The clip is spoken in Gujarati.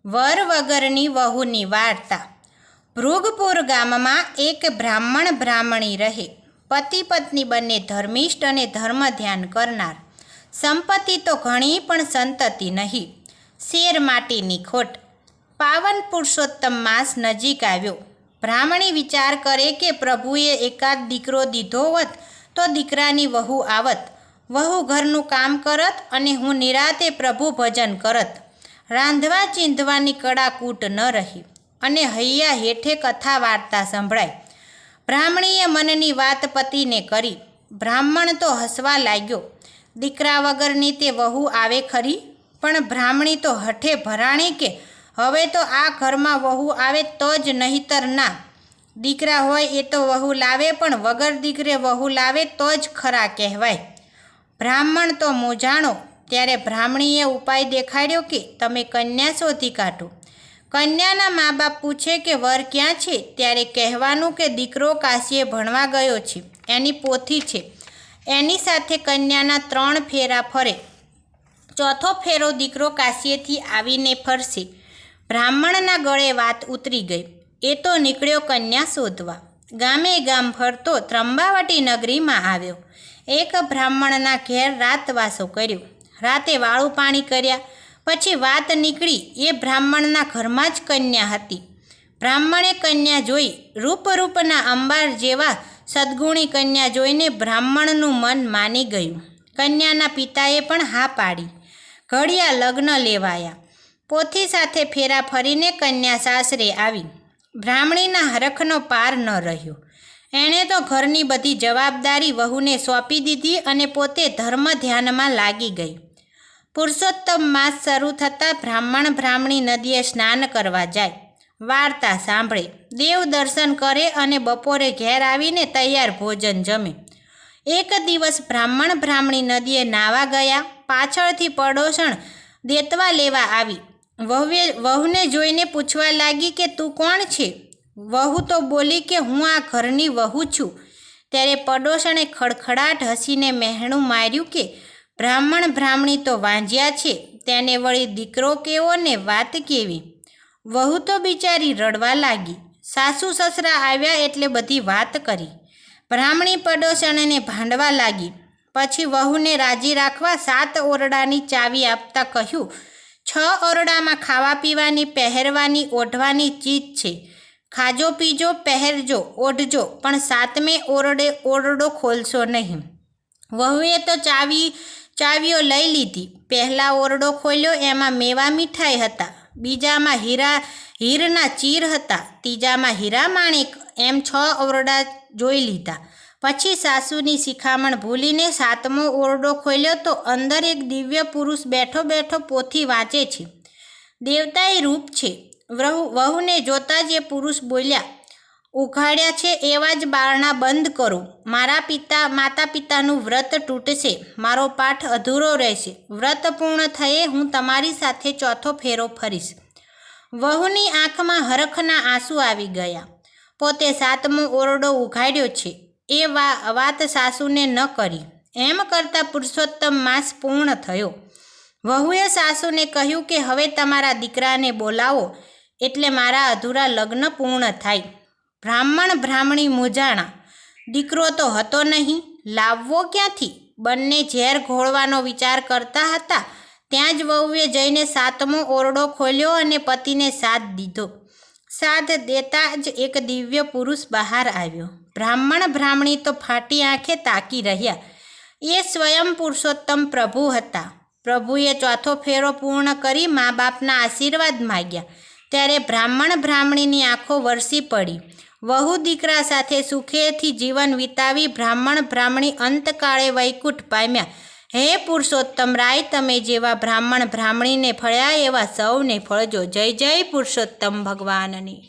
વર વગરની વહુની વાર્તા। ભૃગપુર ગામમાં એક બ્રાહ્મણ બ્રાહ્મણી રહે। પતિ પત્ની બંને ધર્મિષ્ઠ અને ધર્મ ધ્યાન કરનાર। સંપત્તિ તો ઘણી પણ સંતતિ નહીં। શેર માટીની ખોટ। પાવન પુરુષોત્તમ માસ નજીક આવ્યો। બ્રાહ્મણી વિચાર કરે કે પ્રભુએ એકાદ દીકરો દીધો હોત તો દીકરાની વહુ આવત। વહુ ઘરનું કામ કરત અને હું નિરાતે પ્રભુ ભજન કરત। રાંધવા ચીંધવાની કડાકૂટ ન રહી અને હૈયા હેઠે કથા વાર્તા સંભળાય। બ્રાહ્મણીએ મનની વાત પતિને કરી। બ્રાહ્મણ તો હસવા લાગ્યો। દીકરા વગરની તે વહુ આવે ખરી? પણ બ્રાહ્મણી તો હઠે ભરાણી કે હવે તો આ ઘરમાં વહુ આવે તો જ, નહીતર ના। દીકરા હોય એ તો વહુ લાવે, પણ વગર દીકરે વહુ લાવે તો જ ખરા કહેવાય। બ્રાહ્મણ તો મૂંઝાણો। ત્યારે બ્રાહ્મણીએ ઉપાય દેખાડ્યો કે તમે કન્યા શોધી કાઢો। કન્યાના મા બાપ પૂછે કે વર ક્યાં છે? ત્યારે કહેવાનું કે દીકરો કાશીએ ભણવા ગયો છે, એની પોથી છે, એની સાથે કન્યાના 3 ફેરા ફરે, ચોથો ફેરો દીકરો કાશીએથી આવીને ફરશે। બ્રાહ્મણના ગળે વાત ઉતરી ગઈ। એ તો નીકળ્યો કન્યા શોધવા। ગામે ગામ ફરતો ત્રંબાવટી નગરીમાં આવ્યો। એક બ્રાહ્મણના ઘેર રાતવાસો કર્યો। રાતે વાળું પાણી કર્યા પછી વાત નીકળી એ બ્રાહ્મણના ઘરમાં જ કન્યા હતી। બ્રાહ્મણે કન્યા જોઈ। રૂપના અંબાર જેવા સદગુણી કન્યા જોઈને બ્રાહ્મણનું મન માની ગયું। કન્યાના પિતાએ પણ હા પાડી। ઘડિયા લગ્ન લેવાયા। પોથી સાથે ફેરા ફરીને કન્યા સાસરે આવી। બ્રાહ્મણીના હરખનો પાર ન રહ્યો। એણે તો ઘરની બધી જવાબદારી વહુને સોંપી દીધી અને પોતે ધર્મ ધ્યાનમાં લાગી ગઈ। પુરુષોત્તમ માસ શરૂ થતાં બ્રાહ્મણ બ્રાહ્મણી નદીએ સ્નાન કરવા જાય, વાર્તા સાંભળે, દેવ દર્શન કરે અને બપોરે ઘેર આવીને તૈયાર ભોજન જમે। એક દિવસ બ્રાહ્મણ બ્રાહ્મણી નદીએ નાવા ગયા। પાછળથી પડોશણ દેતવા લેવા આવી। વહુને જોઈને પૂછવા લાગી કે તું કોણ છે? વહુ તો બોલી કે હું આ ઘરની વહુ છું। ત્યારે પડોશણે ખડખડાટ હસીને મહેણું માર્યું કે બ્રાહ્મણ બ્રાહ્મણી તો વાંજ્યા છે, તેને વળી દીકરો કેવો ને વાત કેવી? વહુ તો બિચારી રડવા લાગી। સાસુ સસરા આવ્યા એટલે બધી વાત કરી। બ્રાહ્મણી પડોશણને ભાંડવા લાગી। પછી વહુને રાજી રાખવા 7 ઓરડાની ચાવી આપતા કહ્યું, 6 ઓરડામાં ખાવા પીવાની, પહેરવાની, ઓઢવાની ચીજ છે। ખાજો પીજો, પહેરજો, ઓઢજો, પણ 7મે ઓરડો ખોલશો નહીં। વહુએ તો ચાવીઓ લઈ લીધી। પહેલા ઓરડો ખોલ્યો, એમાં મેવા મીઠાઈ હતા। બીજામાં હીરના ચીર હતા। ત્રીજામાં હીરા માણેક, એમ 6 ઓરડા જોઈ લીધા। પછી સાસુની શિખામણ ભૂલીને 7મો ઓરડો ખોલ્યો તો અંદર એક દિવ્ય પુરુષ બેઠો બેઠો પોથી વાંચે છે। દેવતાઈ રૂપ છે। વહુને જોતાં જ એ પુરુષ બોલ્યા, ઉઘાડ્યા છે એવા જ બારણા બંધ કરો। માતા પિતાનું વ્રત તૂટશે, મારો પાઠ અધૂરો રહેશે। વ્રત પૂર્ણ થયે હું તમારી સાથે ચોથો ફેરો ફરીશ। વહુની આંખમાં હરખના આંસુ આવી ગયા। પોતે 7મો ઓરડો ઉઘાડ્યો છે એ વાત સાસુને ન કરી। એમ કરતાં પુરુષોત્તમ માસ પૂર્ણ થયો। વહુએ સાસુને કહ્યું કે હવે તમારા દીકરાને બોલાવો એટલે મારા અધૂરા લગ્ન પૂર્ણ થાય। બ્રાહ્મણ બ્રાહ્મણી મૂંઝાણા। દીકરો તો હતો નહીં, લાવવો ક્યાંથી? બંને ઝેર ઘોળવાનો વિચાર કરતા હતા ત્યાં જ વહુએ જઈને 7મો ઓરડો ખોલ્યો અને પતિને સાથ દીધો। સાથ દેતા જ એક દિવ્ય પુરુષ બહાર આવ્યો। બ્રાહ્મણ બ્રાહ્મણી તો ફાટી આંખે તાકી રહ્યા। એ સ્વયં પુરુષોત્તમ પ્રભુ હતા। પ્રભુએ ચોથો ફેરો પૂર્ણ કરી મા બાપના આશીર્વાદ માગ્યા ત્યારે બ્રાહ્મણ બ્રાહ્મણીની આંખો વરસી પડી। વહુ દીકરા સાથે સુખેથી જીવન વિતાવી બ્રાહ્મણ બ્રાહ્મણી અંતકાળે વૈકુંઠ પામ્યા। હે પુરુષોત્તમ રાય, તમે જેવા બ્રાહ્મણ બ્રાહ્મણીને ફળ્યા એવા સૌને ફળજો। જય જય પુરુષોત્તમ ભગવાનની।